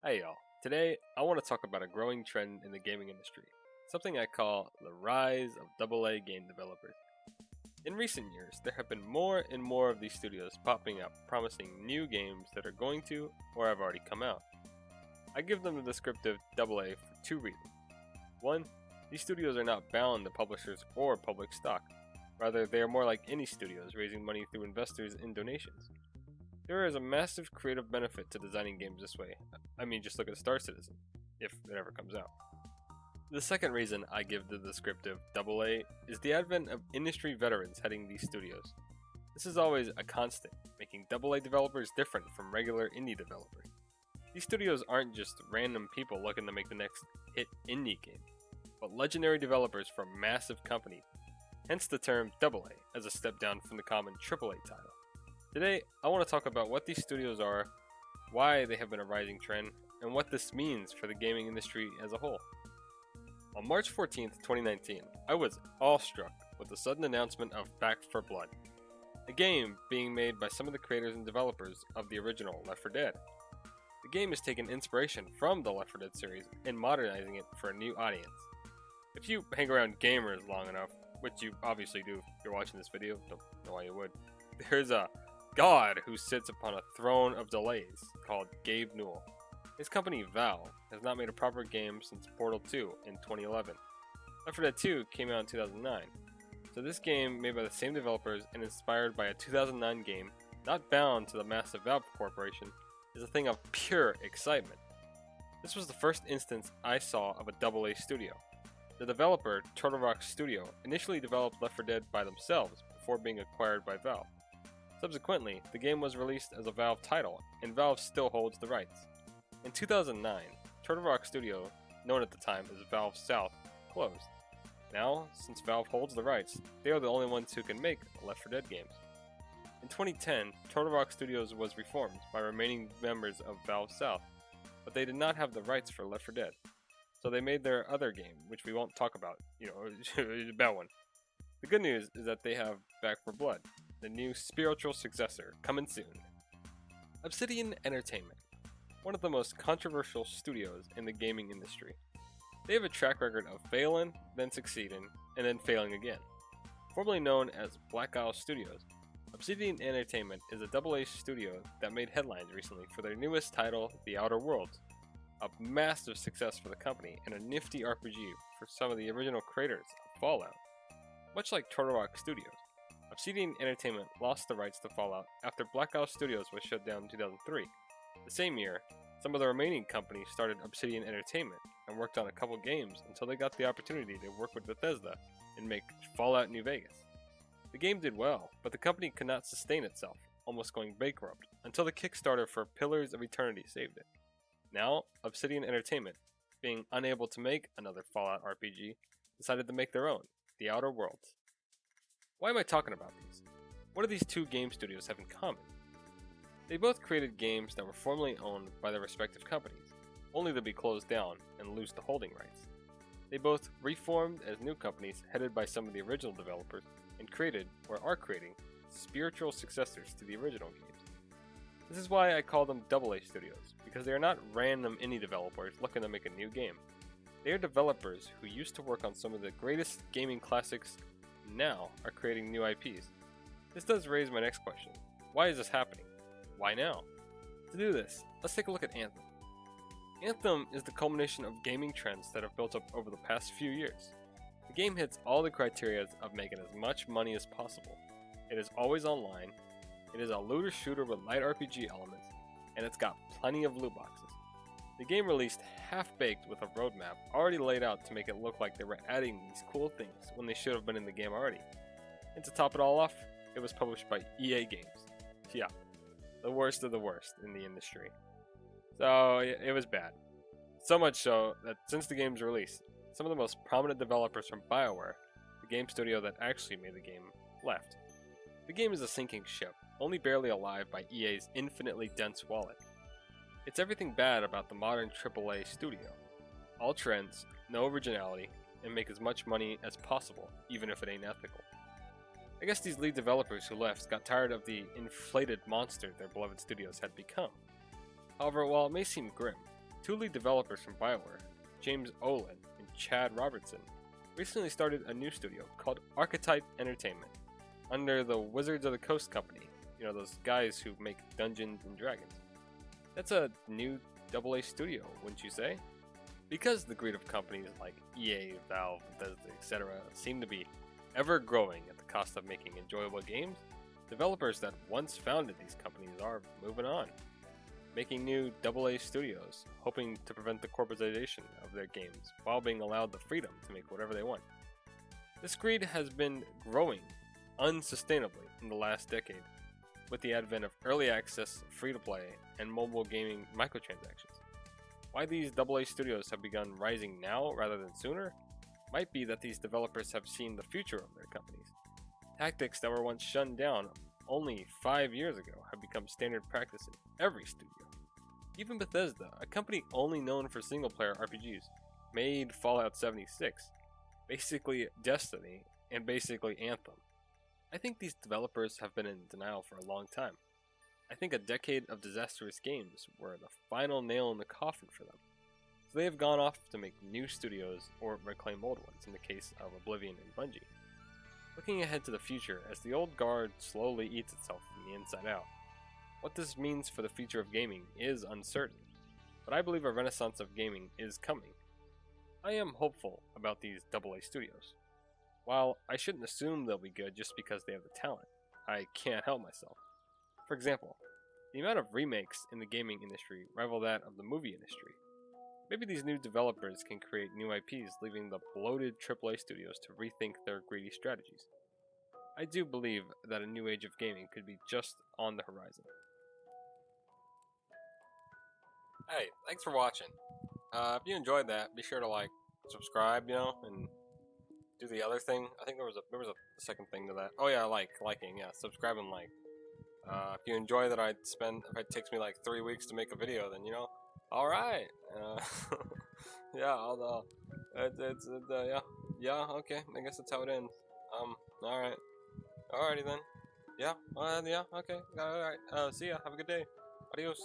Hey y'all, today I want to talk about a growing trend in the gaming industry, something I call the rise of AA game developers. In recent years, there have been more and more of these studios popping up promising new games that are going to or have already come out. I give them the descriptive AA for two reasons. One, these studios are not bound to publishers or public stock. Rather, they are more like indie studios raising money through investors and donations. There is a massive creative benefit to designing games this way. I mean, just look at Star Citizen, if it ever comes out. The second reason I give the descriptive AA is the advent of industry veterans heading these studios. This is always a constant, making AA developers different from regular indie developers. These studios aren't just random people looking to make the next hit indie game, but legendary developers from massive companies, hence the term AA as a step down from the common AAA title. Today, I want to talk about what these studios are, why they have been a rising trend, and what this means for the gaming industry as a whole. On March 14th, 2019, I was awestruck with the sudden announcement of Back 4 Blood, a game being made by some of the creators and developers of the original Left 4 Dead. The game has taken inspiration from the Left 4 Dead series and modernizing it for a new audience. If you hang around gamers long enough, which you obviously do if you're watching this video, don't know why you would, there's a god who sits upon a throne of delays called Gabe Newell. His company Valve has not made a proper game since Portal 2 in 2011. Left 4 Dead 2 came out in 2009, so this game made by the same developers and inspired by a 2009 game not bound to the massive Valve Corporation is a thing of pure excitement. This was the first instance I saw of a AA studio. The developer, Turtle Rock Studio, initially developed Left 4 Dead by themselves before being acquired by Valve. Subsequently, the game was released as a Valve title, and Valve still holds the rights. In 2009, Turtle Rock Studio, known at the time as Valve South, closed. Now, since Valve holds the rights, they are the only ones who can make Left 4 Dead games. In 2010, Turtle Rock Studios was reformed by remaining members of Valve South, but they did not have the rights for Left 4 Dead. So they made their other game, which we won't talk about, a bad one. The good news is that they have Back 4 Blood, the new spiritual successor, coming soon. Obsidian Entertainment, one of the most controversial studios in the gaming industry. They have a track record of failing, then succeeding, and then failing again. Formerly known as Black Isle Studios, Obsidian Entertainment is a AA studio that made headlines recently for their newest title, The Outer Worlds, a massive success for the company and a nifty RPG for some of the original creators of Fallout. Much like Turtle Rock Studios, Obsidian Entertainment lost the rights to Fallout after Black Isle Studios was shut down in 2003. The same year, some of the remaining companies started Obsidian Entertainment and worked on a couple games until they got the opportunity to work with Bethesda and make Fallout New Vegas. The game did well, but the company could not sustain itself, almost going bankrupt, until the Kickstarter for Pillars of Eternity saved it. Now, Obsidian Entertainment, being unable to make another Fallout RPG, decided to make their own, The Outer Worlds. Why am I talking about these? What do these two game studios have in common? They both created games that were formerly owned by their respective companies, only to be closed down and lose the holding rights. They both reformed as new companies headed by some of the original developers and created, or are creating, spiritual successors to the original games. This is why I call them AA studios, because they are not random indie developers looking to make a new game. They are developers who used to work on some of the greatest gaming classics now are creating new IPs. This does raise my next question. Why is this happening? Why now? To do this, let's take a look at Anthem. Anthem is the culmination of gaming trends that have built up over the past few years. The game hits all the criteria of making as much money as possible. It is always online, it is a looter shooter with light RPG elements, and it's got plenty of loot boxes. The game released half-baked with a roadmap already laid out to make it look like they were adding these cool things when they should have been in the game already. And to top it all off, it was published by EA Games. Yeah, the worst of the worst in the industry. So it was bad. So much so that since the game's release, some of the most prominent developers from BioWare, the game studio that actually made the game, left. The game is a sinking ship, only barely alive by EA's infinitely dense wallet. It's everything bad about the modern AAA studio. All trends, no originality, and make as much money as possible, even if it ain't ethical. I guess these lead developers who left got tired of the inflated monster their beloved studios had become. However, while it may seem grim, Two lead developers from BioWare, James Olin and Chad Robertson, recently started a new studio called Archetype Entertainment under the Wizards of the Coast company. You know, those guys who make Dungeons and Dragons. That's a new AA studio, wouldn't you say? Because the greed of companies like EA, Valve, Bethesda, etc. seem to be ever growing at the cost of making enjoyable games, developers that once founded these companies are moving on, making new AA studios, hoping to prevent the corporatization of their games while being allowed the freedom to make whatever they want. This greed has been growing unsustainably in the last decade, with the advent of early access, free-to-play, and mobile gaming microtransactions. Why these AA studios have begun rising now rather than sooner might be that these developers have seen the future of their companies. Tactics that were once shunned down only 5 years ago have become standard practice in every studio. Even Bethesda, a company only known for single-player RPGs, made Fallout 76, basically Destiny, and basically Anthem. I think these developers have been in denial for a long time. I think a decade of disastrous games were the final nail in the coffin for them. So they have gone off to make new studios or reclaim old ones in the case of Oblivion and Bungie. Looking ahead to the future as the old guard slowly eats itself from the inside out. What this means for the future of gaming is uncertain, but I believe a renaissance of gaming is coming. I am hopeful about these AA studios. While I shouldn't assume they'll be good just because they have the talent, I can't help myself. For example, the amount of remakes in the gaming industry rival that of the movie industry. Maybe these new developers can create new IPs, leaving the bloated AAA studios to rethink their greedy strategies. I do believe that a new age of gaming could be just on the horizon. Hey, thanks for watching. If you enjoyed that, be sure to subscribe, and do the other thing. I think there was a second thing to that. Oh yeah, liking, yeah, subscribe and like. If you enjoy that if it takes me 3 weeks to make a video, then all right. Yeah, yeah, okay. I guess that's how it ends. All right, alrighty then. Yeah, yeah, okay. All right. See ya. Have a good day. Adios.